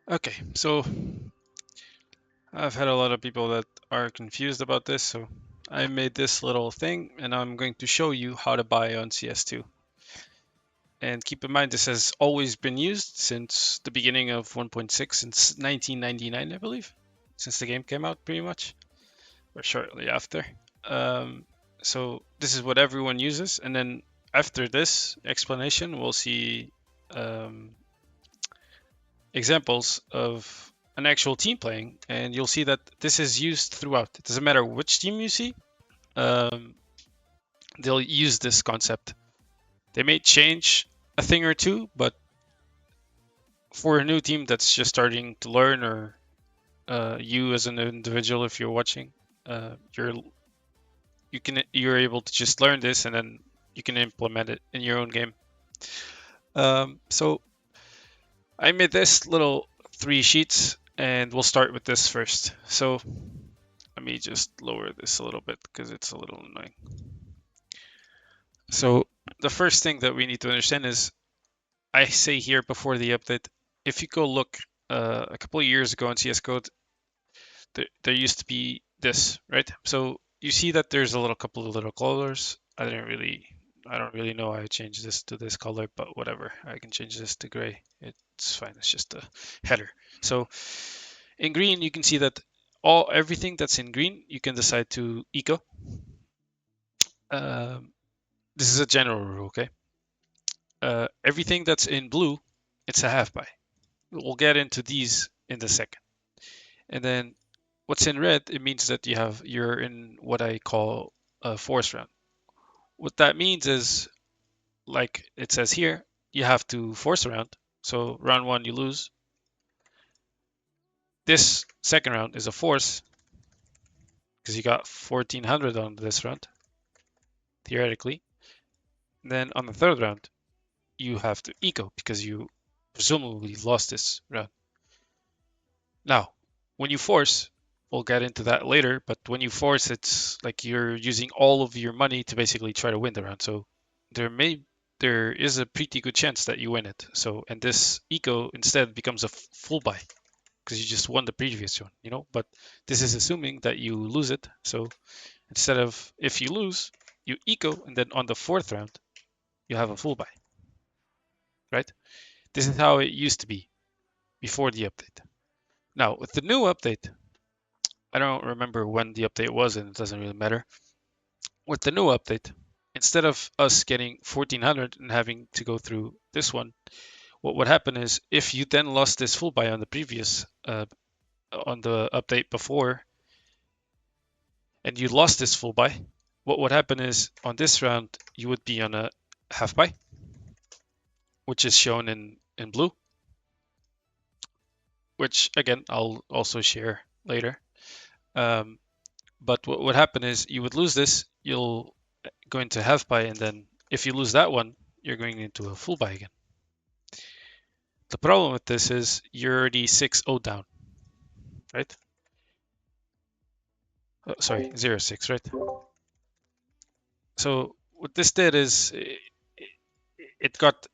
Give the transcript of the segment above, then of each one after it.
Okay, so I've had a lot of people that are confused about this, so I made this little thing and I'm going to show you how to buy on CS2. And keep in mind, this has always been used since the beginning of 1.6, since 1999, I believe, since the game came out pretty much, or shortly after. Um, so this is what everyone uses, and then after this explanation, we'll see um, examples of an actual team playing, and you'll see that this is used throughout. It doesn't matter which team you see, um, they'll use this concept. They may change a thing or two, but for a new team that's just starting to learn, or you as an individual, if you're watching, you're able to just learn this, and then you can implement it in your own game. So I made this little 3 sheets, and we'll start with this first. So let me just lower this a little bit because it's a little annoying. So the first thing that we need to understand is, I say here before the update, if you go look a couple of years ago in CS Code, there used to be this, right? So you see that there's a little couple of little colors. I don't really know how I changed this to this color, but whatever. I can change this to gray. It's fine. It's just a header. So in green, you can see that everything that's in green, you can decide to eco. Um, this is a general rule, okay? Everything that's in blue, it's a half buy. We'll get into these in a second. And then what's in red, it means that you're in what I call a force round. What that means is, like it says here, you have to force a round. So round one you lose. This second round is a force because you got 1400 on this round, theoretically. And then on the third round, you have to eco because you presumably lost this round. Now, when you force, we'll get into that later, but when you force, it's like you're using all of your money to basically try to win the round. So there may there is a pretty good chance that you win it. So, and this eco instead becomes a full buy because you just won the previous one, you know. But this is assuming that you lose it. So instead of, if you lose, you eco, and then on the fourth round you have a full buy, right? This is how it used to be before the update. Now with the new update, I don't remember when the update was, and it doesn't really matter. With the new update, instead of us getting 1400 and having to go through this one, what would happen is, if you then lost this full buy on the previous on the update before, and you lost this full buy, what would happen is on this round you would be on a half buy, which is shown in blue, which again I'll also share later. Um, but what would happen is you would lose this, you'll go into half buy, and then if you lose that one, you're going into a full buy again. The problem with this is you're already 6-0 down, right? Sorry, 0-6, right? So what this did is it got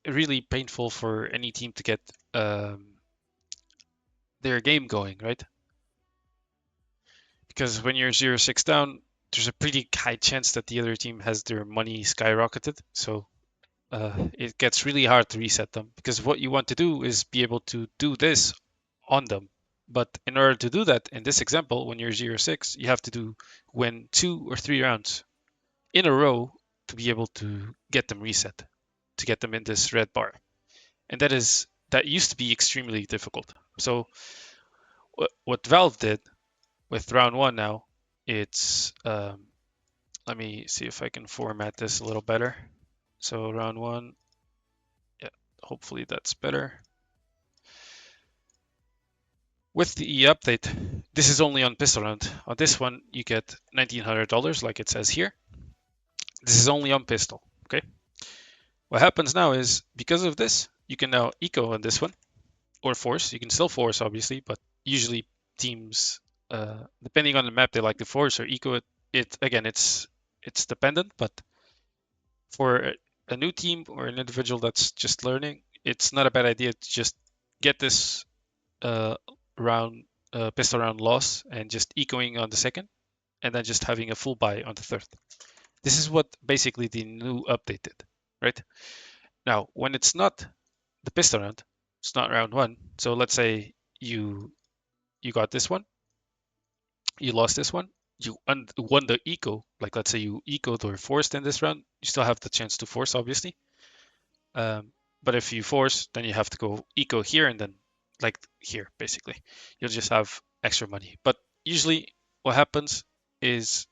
really painful for any team to get their game going, right? Because when you're 0-6 down, there's a pretty high chance that the other team has their money skyrocketed. So it gets really hard to reset them, because what you want to do is be able to do this on them. But in order to do that, in this example, when you're 0-6, you have to win 2 or 3 rounds in a row to be able to get them reset, to get them in this red bar. And that used to be extremely difficult. So what Valve did with round one now, it's let me see if I can format this a little better. So round one, yeah, hopefully that's better. With the E update, this is only on pistol round. On this one, you get $1,900, like it says here. This is only on pistol, okay? What happens now is, because of this, you can now eco on this one, or force. You can still force, obviously, but usually teams, depending on the map, they like to force or eco it. Again, it's dependent, but for a new team or an individual that's just learning, it's not a bad idea to just get this uh, round pistol round loss and just ecoing on the second, and then just having a full buy on the third. This is what basically the new update did, right? Now, when it's not the pistol round, it's not round one. So let's say you got this one, you lost this one, you won the eco. Like let's say you ecoed or forced in this round, you still have the chance to force, obviously. Um, but if you force, then you have to go eco here and then like here, basically. You'll just have extra money. But usually what happens is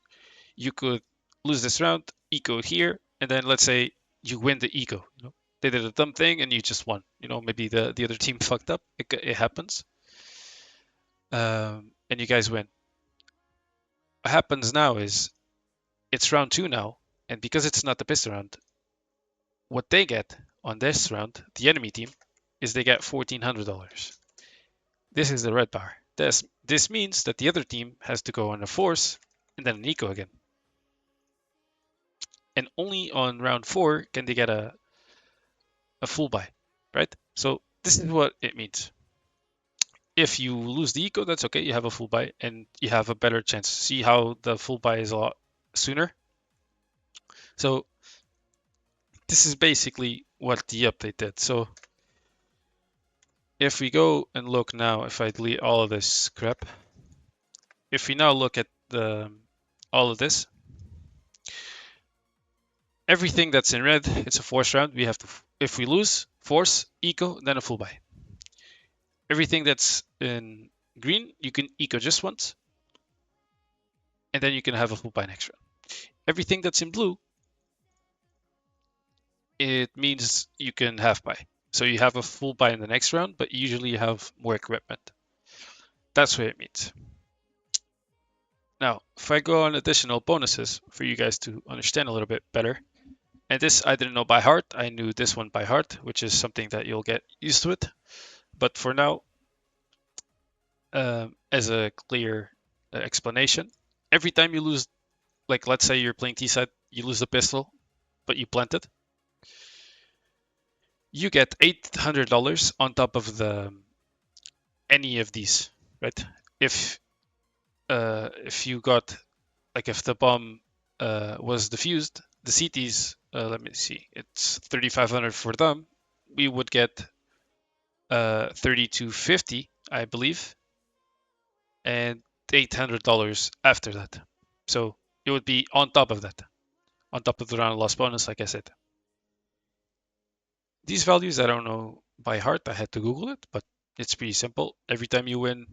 you could lose this round, eco here, and then let's say you win the eco. They did a dumb thing and you just won. Maybe the other team fucked up. It happens, and you guys win. What happens now is it's round two now, and because it's not the pistol round, what they get on this round, the enemy team, is they get $1,400. This is the red bar. This means that the other team has to go on a force and then an eco again. And only on round four can they get a full buy, right? So this is what it means. If you lose the eco, that's okay. You have a full buy and you have a better chance. See how the full buy is a lot sooner. So this is basically what the update did. So if we go and look now, if I delete all of this crap, if we now look at all of this, everything that's in red, it's a force round. We have to, if we lose, force, eco, then a full buy. Everything that's in green, you can eco just once, and then you can have a full buy next round. Everything that's in blue, it means you can half buy. So you have a full buy in the next round, but usually you have more equipment. That's what it means. Now, if I go on additional bonuses for you guys to understand a little bit better, and this I didn't know by heart, I knew this one by heart, which is something that you'll get used to it. But for now, as a clear explanation, every time you lose, like let's say you're playing T-side, you lose the pistol, but you plant it, you get $800 on top of the any of these, right? If you got like if the bomb was defused, the CTs, let me see, it's 3,500 for them. We would get 3,250, I believe, and $800 after that. So it would be on top of that, on top of the round loss bonus, like I said. These values I don't know by heart. I had to Google it, but it's pretty simple. Every time you win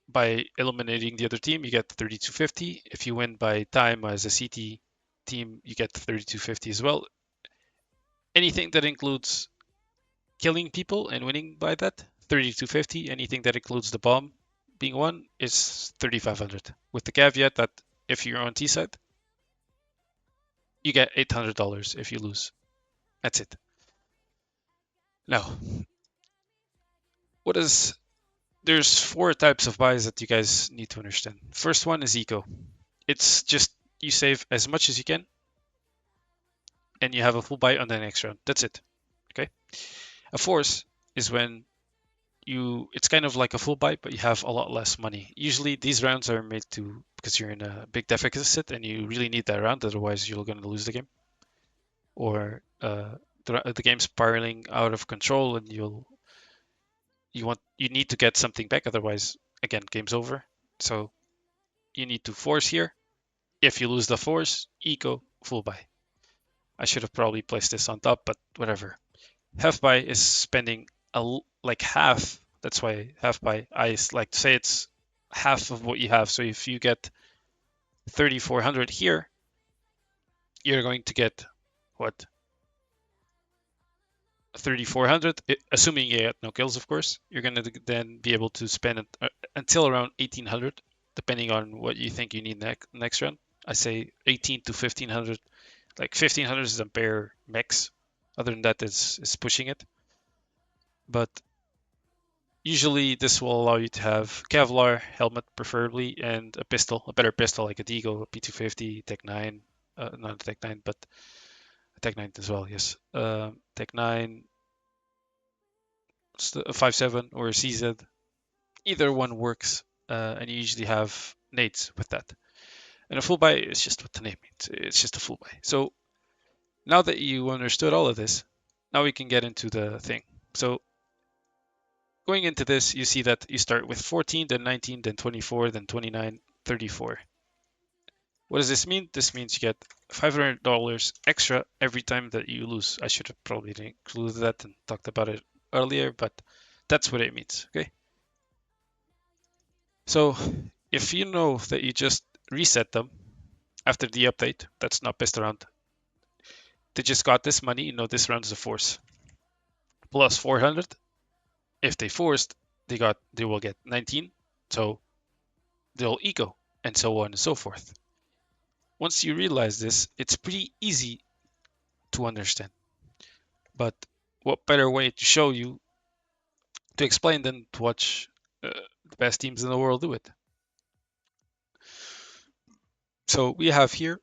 by eliminating the other team, you get 3,250. If you win by time as a CT team, you get 3,250 as well. Anything that includes killing people and winning by that, 3,250. Anything that includes the bomb being won is 3,500. With the caveat that if you're on T side, you get $800 if you lose. That's it. Now, what is there's four types of buys that you guys need to understand. First one is eco. It's just you save as much as you can and you have a full buy on the next round. That's it. Okay. A force is when it's kind of like a full buy, but you have a lot less money. Usually these rounds are made to because you're in a big deficit and you really need that round, otherwise you're going to lose the game. Or the game's spiraling out of control and you need to get something back, otherwise again game's over. So you need to force here. If you lose the force, eco, full buy. I should have probably placed this on top, but whatever. Half buy is spending like half. That's why half buy, I like to say it's half of what you have. So if you get 3,400 here, you're going to get what? 3,400, assuming you get no kills, of course. You're going to then be able to spend it until around 1,800, depending on what you think you need next round. I say 18 to 1,500. Like 1,500 is a bare max. Other than that, is pushing it. But usually this will allow you to have Kevlar helmet preferably and a pistol, a better pistol like a Deagle, a P250, Tech 9, not a Tech 9, but a Tech 9 as well, yes. Tech 9, a 5.7 or a CZ. Either one works, and you usually have nades with that. And a full buy is just what the name means. It's just a full buy. So now that you understood all of this, now we can get into the thing. So going into this, you see that you start with 14, then 19, then 24, then 29, 34. What does this mean? This means you get $500 extra every time that you lose. I should have probably included that and talked about it earlier, but that's what it means, okay? So if you know that you just reset them after the update, that's not best around. They just got this money, you know this round is a force. Plus 400. If they forced, they will get 19. So they'll eco, and so on and so forth. Once you realize this, it's pretty easy to understand. But what better way to show you, to explain than to watch the best teams in the world do it? So we have here,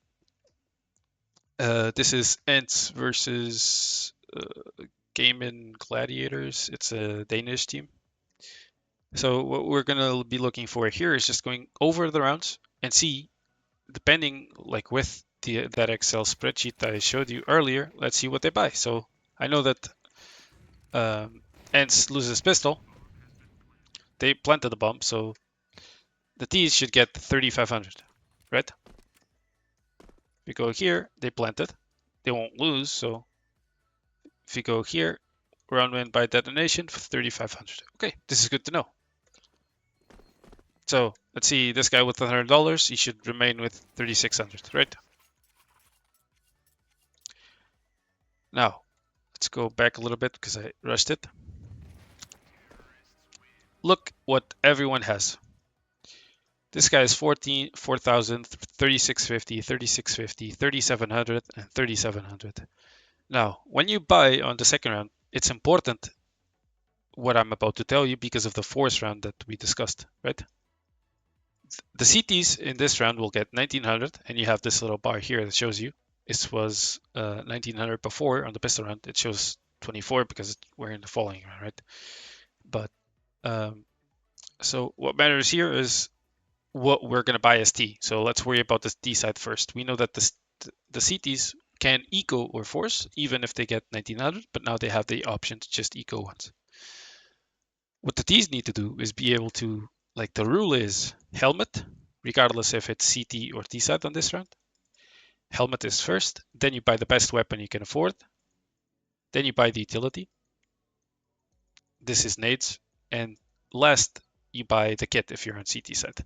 this is Ents versus Game Gladiators. It's a Danish team. So what we're gonna be looking for here is just going over the rounds and see, depending like with that Excel spreadsheet that I showed you earlier, let's see what they buy. So I know that Ents loses pistol. They planted the bomb, so the T's should get 3,500, right? If we go here, they planted. They won't lose, so if we go here, round win by detonation for 3,500. Okay, this is good to know. So let's see, this guy with $100, he should remain with 3,600, right? Now, let's go back a little bit because I rushed it. Look what everyone has. This guy is 4,000, 3,650, 3,650, 3,700, and 3,700. Now, when you buy on the second round, it's important what I'm about to tell you because of the fourth round that we discussed, right? The CTs in this round will get 1900, and you have this little bar here that shows you. This was 1900 before on the pistol round. It shows 24 because we're in the following round, right? But so what matters here is what we're going to buy as T. So let's worry about the T side first. We know that the CTs can eco or force even if they get 1900, but now they have the option to just eco once. What the T's need to do is be able to, like the rule is helmet, regardless if it's CT or T side on this round. Helmet is first, then you buy the best weapon you can afford, then you buy the utility. This is nades, and last you buy the kit if you're on CT side.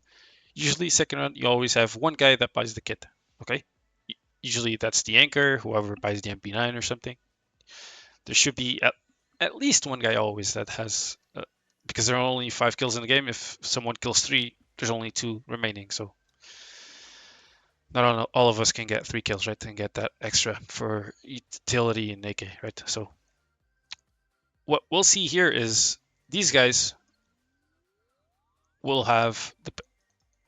Usually second round you always have one guy that buys the kit, okay? Usually that's the anchor, whoever buys the MP9 or something. There should be at least one guy always that has, because there are only 5 kills in the game. If someone kills 3, there's only 2 remaining. So not all of us can get 3 kills, right? And get that extra for utility and AK, right? So what we'll see here is these guys will have,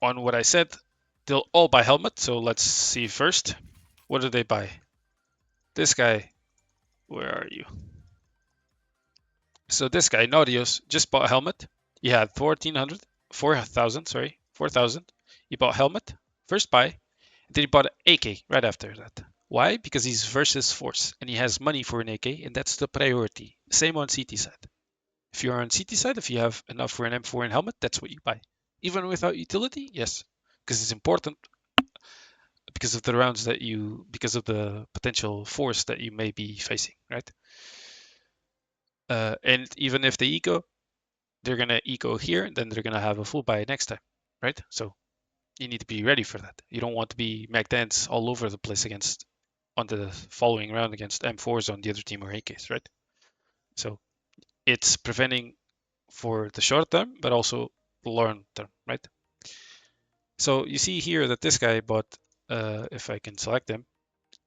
on what I said, they'll all buy helmet. So let's see first. What do they buy? This guy, where are you? So this guy, Naudios, just bought a helmet. He had 4,000. He bought helmet, first buy. Then he bought an AK right after that. Why? Because he's versus force and he has money for an AK, and that's the priority. Same on CT side. If you're on CT side, if you have enough for an M4 and helmet, that's what you buy. Even without utility, yes, because it's important because of the rounds that because of the potential force that you may be facing, right? And even if they eco, they're gonna eco here, then they're gonna have a full buy next time, right? So you need to be ready for that. You don't want to be MacDance all over the place on the following round against M4s on the other team or AKs, right? So it's preventing for the short term, but also the long term, right? So you see here that this guy bought, if I can select him,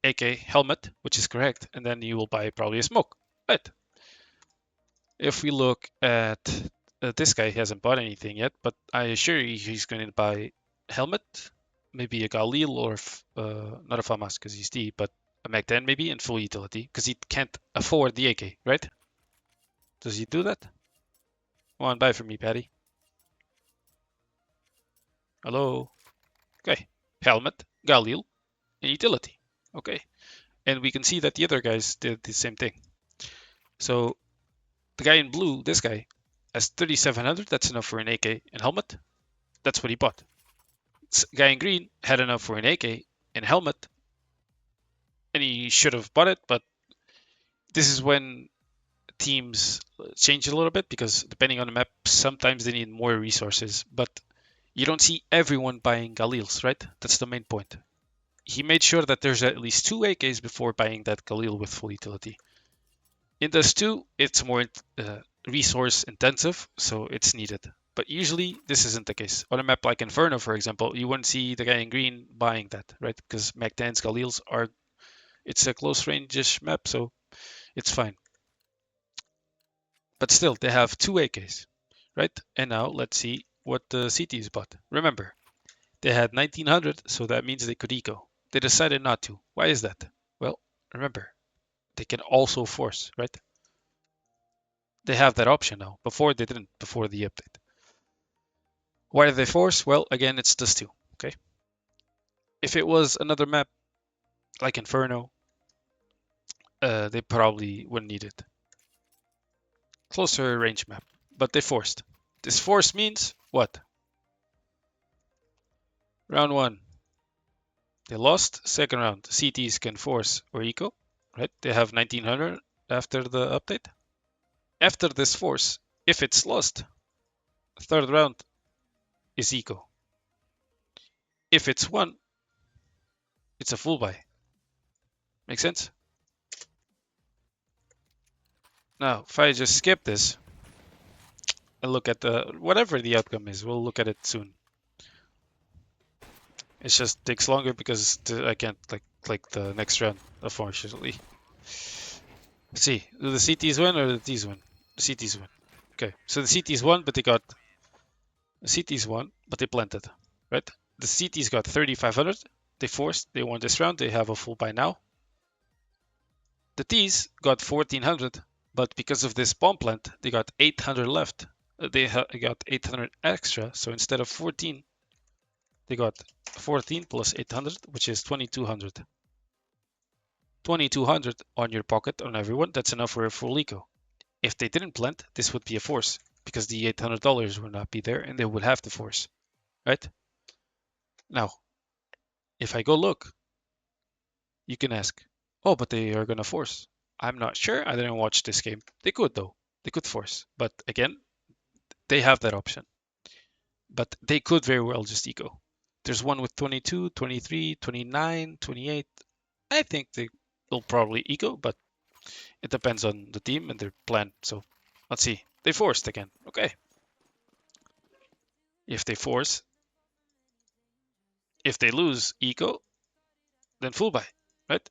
AK helmet, which is correct, and then you will buy probably a smoke, right? If we look at this guy, he hasn't bought anything yet, but I assure you he's going to buy helmet, maybe a Galil or not a FAMAS because he's D, but a Mac 10 maybe and full utility because he can't afford the AK, right? Does he do that? Come on, buy for me, Patty. Hello. Okay. Helmet, Galil, and utility. Okay. And we can see that the other guys did the same thing. So the guy in blue, this guy, has 3,700. That's enough for an AK and helmet. That's what he bought. Guy in green had enough for an AK and helmet, and he should have bought it. But this is when teams change a little bit because depending on the map, sometimes they need more resources. But you don't see everyone buying Galils, right? That's the main point. He made sure that there's at least two AKs before buying that Galil with full utility. In this 2, it's more resource intensive, so it's needed. But usually this isn't the case. On a map like Inferno, for example, you wouldn't see the guy in green buying that, right? Because Mac 10's Galils are, it's a close range-ish map, so it's fine. But still, they have two AKs, right? And now let's see what the CTs bought. Remember, they had 1900, so that means they could eco. They decided not to. Why is that? Well, remember, they can also force, right? They have that option now. Before they didn't, before the update. Why did they force? Well, again, it's this two, okay? If it was another map like Inferno, they probably wouldn't need it. Closer range map, but they forced. This force means what? Round 1, they lost. Second round, CTs can force or eco, right? They have 1900 after the update. After this force, if it's lost, third round is eco. If it's won, it's a full buy. Make sense? Now, if I just skip this and look at the whatever the outcome is, we'll look at it soon. It just takes longer because I can't like the next round, unfortunately. Let's see, do the CTs win or the Ts win? The CTs win. Okay, so the CTs won, but they planted, right? The CTs got 3,500. They forced. They won this round. They have a full buy now. The Ts got 1,400, but because of this bomb plant, they got 800 left. They got 800 extra, so instead of 14, they got 14 plus 800, which is 2,200. 2,200 on your pocket on everyone, that's enough for a full eco. If they didn't plant, this would be a force because the $800 would not be there and they would have to force, right? Now, if I go look, you can ask, oh, but they are going to force. I'm not sure. I didn't watch this game. They could, though. They could force. But again, they have that option. But they could very well just eco. There's one with 22, 23, 29, 28. I think they'll probably eco, but it depends on the team and their plan. So let's see. They forced again. Okay. If they force, if they lose eco, then full buy, right?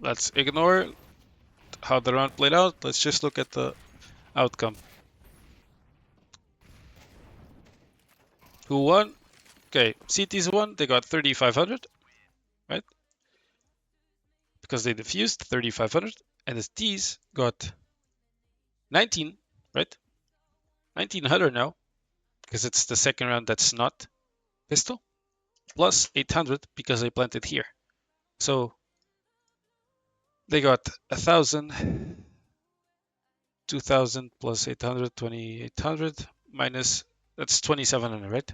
Let's ignore how the round played out. Let's just look at the outcome. Who won? Okay, CTs won. They got 3,500, right? Because they defused 3,500, and the T's got 19, right? 1,900 now, because it's the second round that's not pistol, plus 800 because they planted here. So they got 1,000, 2,000 plus 800, 2,800 minus, that's 2,700, right?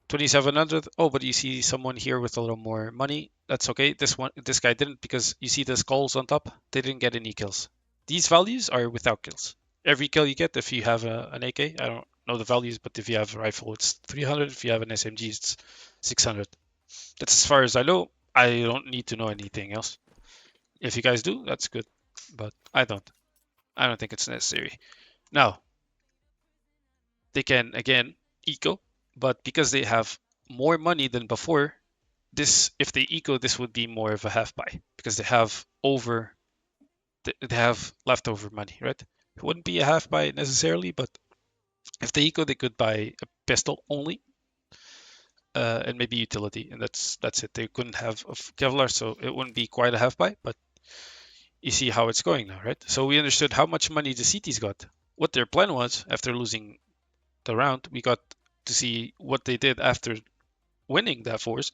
2,700. Oh, but you see someone here with a little more money. That's okay. This guy didn't because you see the skulls on top. They didn't get any kills. These values are without kills. Every kill you get if you have an AK, I don't know the values, but if you have a rifle, it's 300. If you have an SMG, it's 600. That's as far as I know. I don't need to know anything else. If you guys do, that's good, but I don't. I don't think it's necessary. Now, they can again eco, but because they have more money than before, this if they eco, this would be more of a half buy because they have leftover money, right? It wouldn't be a half buy necessarily, but if they eco, they could buy a pistol only, and maybe utility, and that's it. They couldn't have a Kevlar, so it wouldn't be quite a half buy, but you see how it's going now, right? So we understood how much money the CTs got. what their plan was after losing the round. We got to see what they did after winning that force,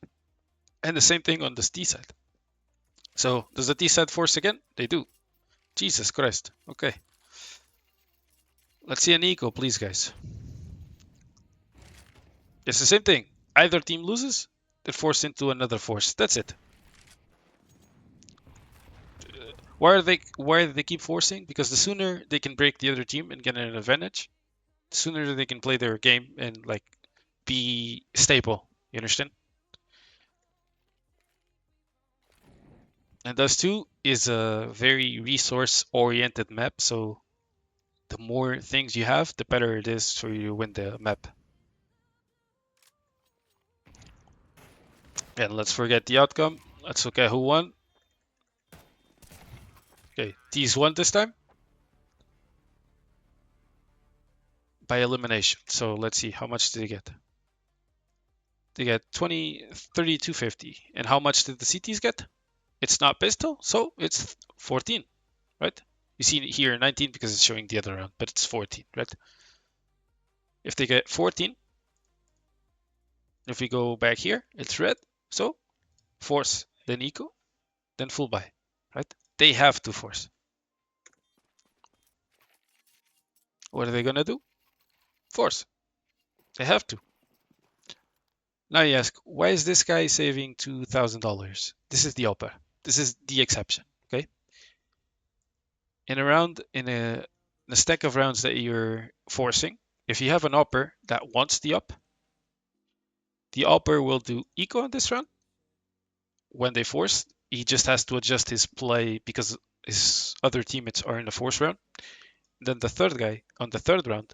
and the same thing on the D side. So does the D side force again? They do. Jesus Christ. Okay. Let's see an eco, please, guys. It's the same thing. Either team loses, they force into another force. That's it. Why do they keep forcing? Because the sooner they can break the other team and get an advantage, the sooner they can play their game and like be stable. You understand? And Dust 2 is a very resource oriented map, so the more things you have, the better it is for you to win the map. And let's forget the outcome. Let's look at who won. Okay, T's won this time by elimination. So let's see, how much did they get? They get 20, 32.50. And how much did the CTs get? It's not pistol, so it's 14, right? You see here 19 because it's showing the other round, but it's 14, right? If they get 14, if we go back here, it's red. So force, then eco, then full buy, right? They have to force. What are they gonna do? Force. They have to. Now you ask, why is this guy saving $2,000? This is the upper. This is the exception. Okay. In a round, in a stack of rounds that you're forcing, if you have an upper that wants the upper will do eco on this round. When they force, he just has to adjust his play because his other teammates are in the force round. Then the third guy on the third round,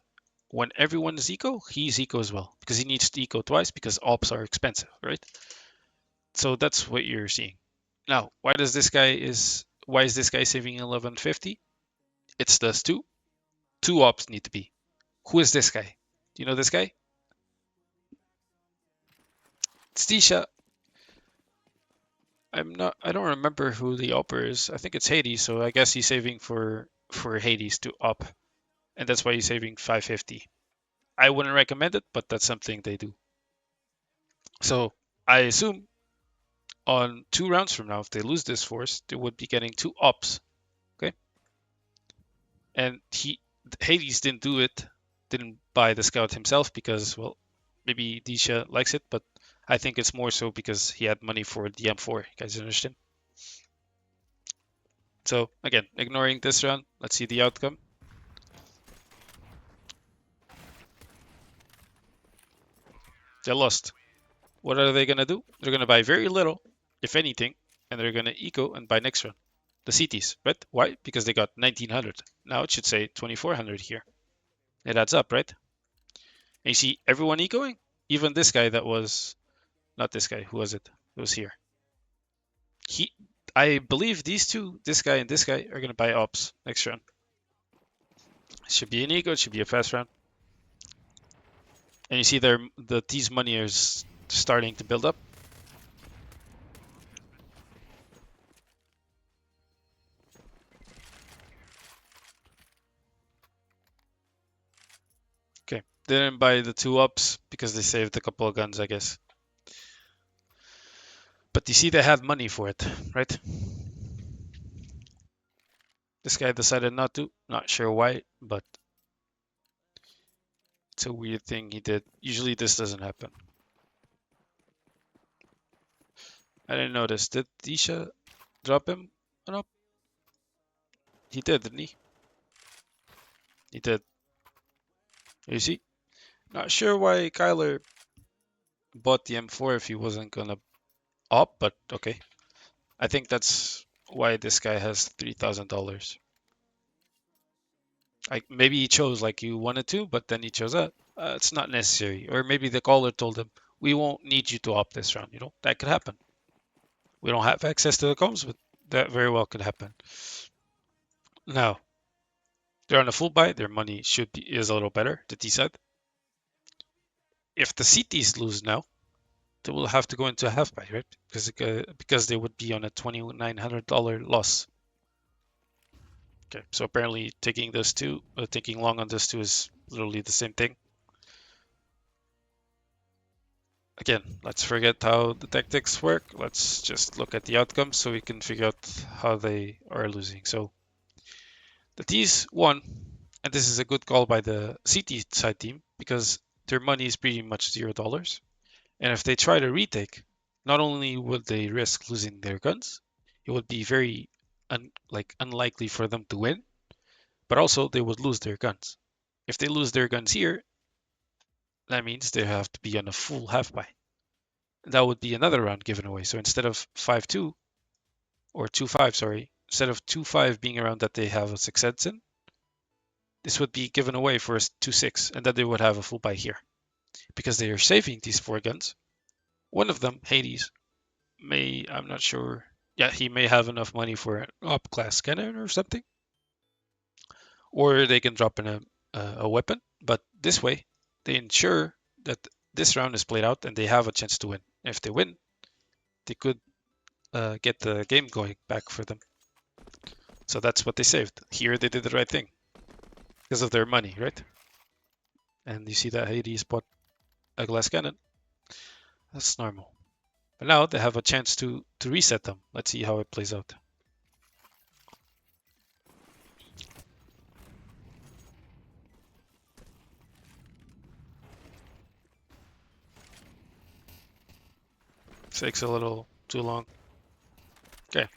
when everyone is eco, he's eco as well because he needs to eco twice because ops are expensive, right? So that's what you're seeing. Now, why is this guy saving 1150? It's those two. Two ops need to be. Who is this guy? Do you know this guy? It's Tisha. I don't remember who the upper is. I think it's Hades, so I guess he's saving for Hades to up. And that's why he's saving 550. I wouldn't recommend it, but that's something they do. So I assume on 2 rounds from now, if they lose this force, they would be getting 2 ups. Okay. And Hades didn't do it, didn't buy the scout himself because, well, maybe Disha likes it, but I think it's more so because he had money for the M4. You guys understand? So again, ignoring this round, let's see the outcome. They lost. What are they gonna do? They're gonna buy very little, if anything, and they're gonna eco and buy next round. The CTs, right? Why? Because they got 1900. Now it should say 2400 here. It adds up, right? And you see everyone ecoing? Even this guy that was not this guy. Who was it? It was here. I believe these two, this guy and this guy, are gonna buy ops next round. It should be an eco. It should be a fast round. And you see these money is starting to build up. Okay, they didn't buy the 2 ups because they saved a couple of guns, I guess. But you see they have money for it, right? This guy decided not to. Not sure why, but it's a weird thing he did. Usually this doesn't happen. I didn't notice. Did Disha drop him? Oh, no. He did, didn't he? He did. You see? Not sure why Kyler bought the M4 if he wasn't gonna op, but okay. I think that's why this guy has $3,000. Like maybe he chose like you wanted to, but then he chose that. It's not necessary. Or maybe the caller told him, we won't need you to opt this round. You know, that could happen. We don't have access to the comms, but that very well could happen. Now, they're on a full buy. Their money is a little better, the T side. If the CTs lose now, they will have to go into a half buy, right? Because they would be on a $2,900 loss. Okay, so apparently taking long on this two is literally the same thing. Again, let's forget how the tactics work. Let's just look at the outcomes so we can figure out how they are losing. So the T's won, and this is a good call by the CT side team because their money is pretty much $0. And if they try to retake, not only would they risk losing their guns, it would be very unlikely for them to win, but also they would lose their guns. If they lose their guns here, that means they have to be on a full half buy. That would be another round given away. So instead of 5-2 or 2-5, sorry, instead of 2-5 being around that they have a success in, this would be given away for a 2-6, and then they would have a full buy here. Because they are saving these four guns, one of them, Hades, I'm not sure, yeah, he may have enough money for an up class cannon or something, or they can drop in a weapon. But this way, they ensure that this round is played out and they have a chance to win. If they win, they could get the game going back for them. So that's what they saved. Here they did the right thing because of their money, right? And you see that Hades bought a glass cannon. That's normal. But now they have a chance to reset them. Let's see how it plays out. Takes a little too long. Okay.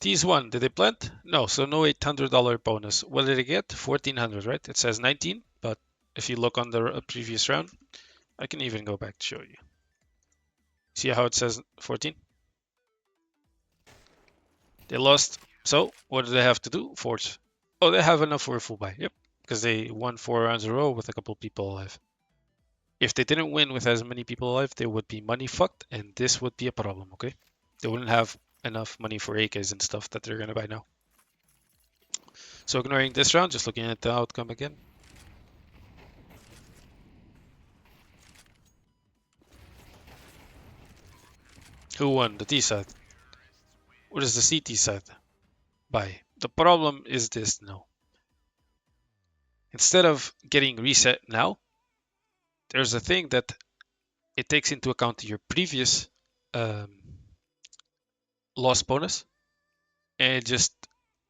T's one, did they plant? No, so no $800 bonus. What did they get? 1400, right? It says 19, but if you look on the previous round, I can even go back to show you. See how it says 14? They lost. So what do they have to do? Force. Oh, they have enough for a full buy. Yep, because they won 4 rounds in a row with a couple people alive. If they didn't win with as many people alive, they would be money fucked, and this would be a problem, okay? They wouldn't have enough money for AKs and stuff that they're gonna buy now. So ignoring this round, just looking at the outcome again. Who won? The T side. What is the CT side? Buy. The problem is this now. Instead of getting reset now, there's a thing that it takes into account your previous um, loss bonus and it just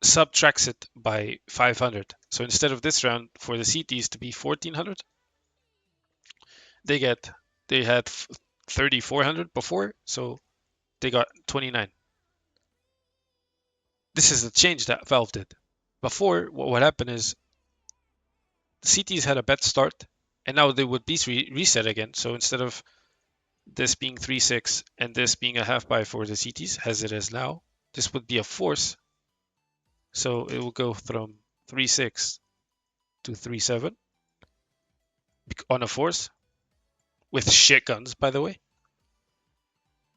subtracts it by 500. So instead of this round for the CTs to be 1400, they had 3400 before, so they got 29. This is the change that Valve did. Before, what happened is the CTs had a bad start, and now they would be reset again. So instead of this being 3-6 and this being a half buy for the CTs, as it is now, this would be a force. So it will go from 3-6 to 3-7 on a force with shit guns, by the way,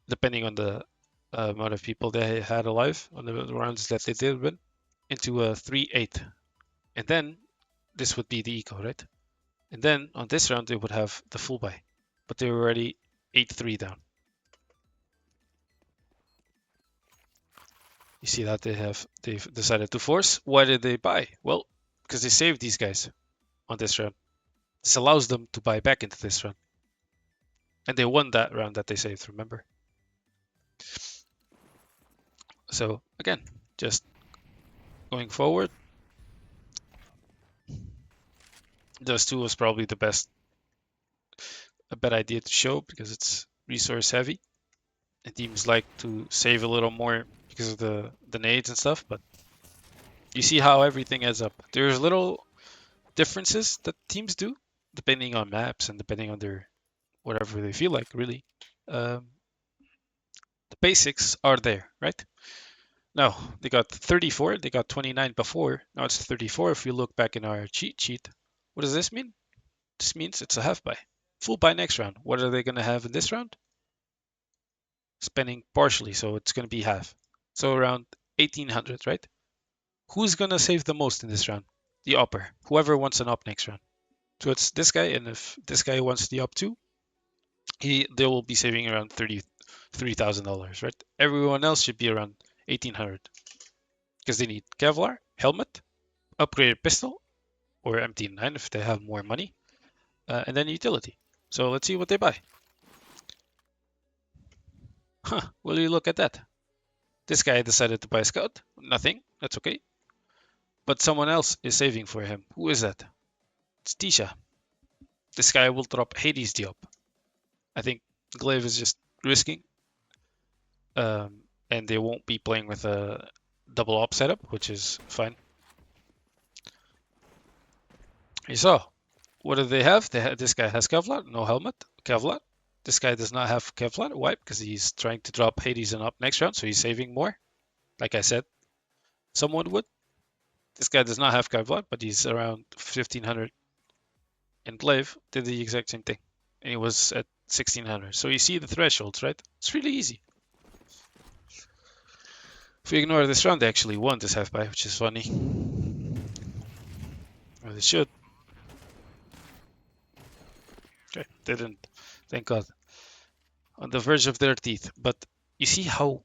depending on the amount of people they had alive on the rounds that they did win, into a 3-8. And then this would be the eco, right? And then on this round, they would have the full buy, but they were already 8-3 down. You see that they've decided to force. Why did they buy? Well, because they saved these guys on this round. This allows them to buy back into this round. And they won that round that they saved, remember? So again, just going forward, those two was probably a bad idea to show because it's resource heavy. And teams like to save a little more because of the nades and stuff, but you see how everything adds up. There's little differences that teams do depending on maps and depending on their whatever they feel like, really. Um, the basics are there, right? Now, they got 34, they got 29 before. Now it's 34 if we look back in our cheat sheet. What does this mean? This means it's a half buy. Full buy next round. What are they going to have in this round? Spending partially, so it's going to be half. So around 1800, right? Who's going to save the most in this round? The upper. Whoever wants an up next round. So it's this guy, and if this guy wants the up too, they will be saving around $33,000, right? Everyone else should be around 1800 because they need Kevlar, helmet, upgraded pistol, or MT9 if they have more money, and then utility. So let's see what they buy. Huh, will you look at that? This guy decided to buy a scout. Nothing, that's okay. But someone else is saving for him. Who is that? It's Tisha. This guy will drop Hades Diop. I think Glaive is just risking. And they won't be playing with a double op setup, which is fine. You saw. What do they have? This guy has Kevlar, no helmet. Kevlar. This guy does not have Kevlar. Why? Because he's trying to drop Hades and up next round, so he's saving more. Like I said, someone would. This guy does not have Kevlar, but he's around 1500. And Glaive did the exact same thing. And he was at 1600. So you see the thresholds, right? It's really easy. If we ignore this round, they actually won this half by, which is funny. Or they should. Okay, they didn't. Thank God. On the verge of their teeth. But you see how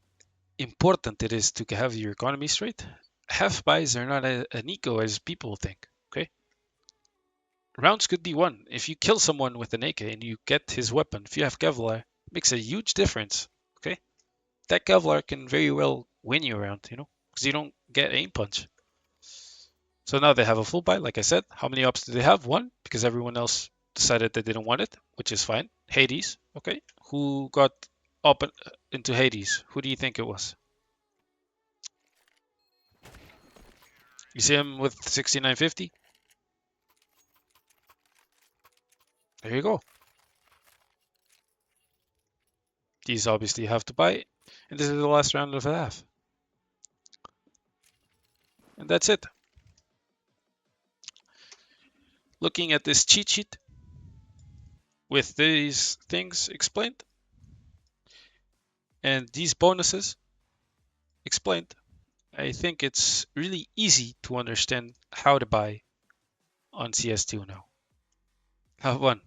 important it is to have your economy straight? Half buys are not an eco as people think. Okay? Rounds could be won. If you kill someone with an AK and you get his weapon, if you have Kevlar, it makes a huge difference. Okay? That Kevlar can very well win you a round, because you don't get aim punch. So now they have a full buy, like I said. How many ops do they have? One, because everyone else decided they didn't want it, which is fine. Hades, okay. Who got up into Hades? Who do you think it was? You see him with 6950? There you go. These obviously have to buy. And this is the last round of a half. And that's it. Looking at this cheat sheet with these things explained and these bonuses explained, I think it's really easy to understand how to buy on CS2 now. Have fun.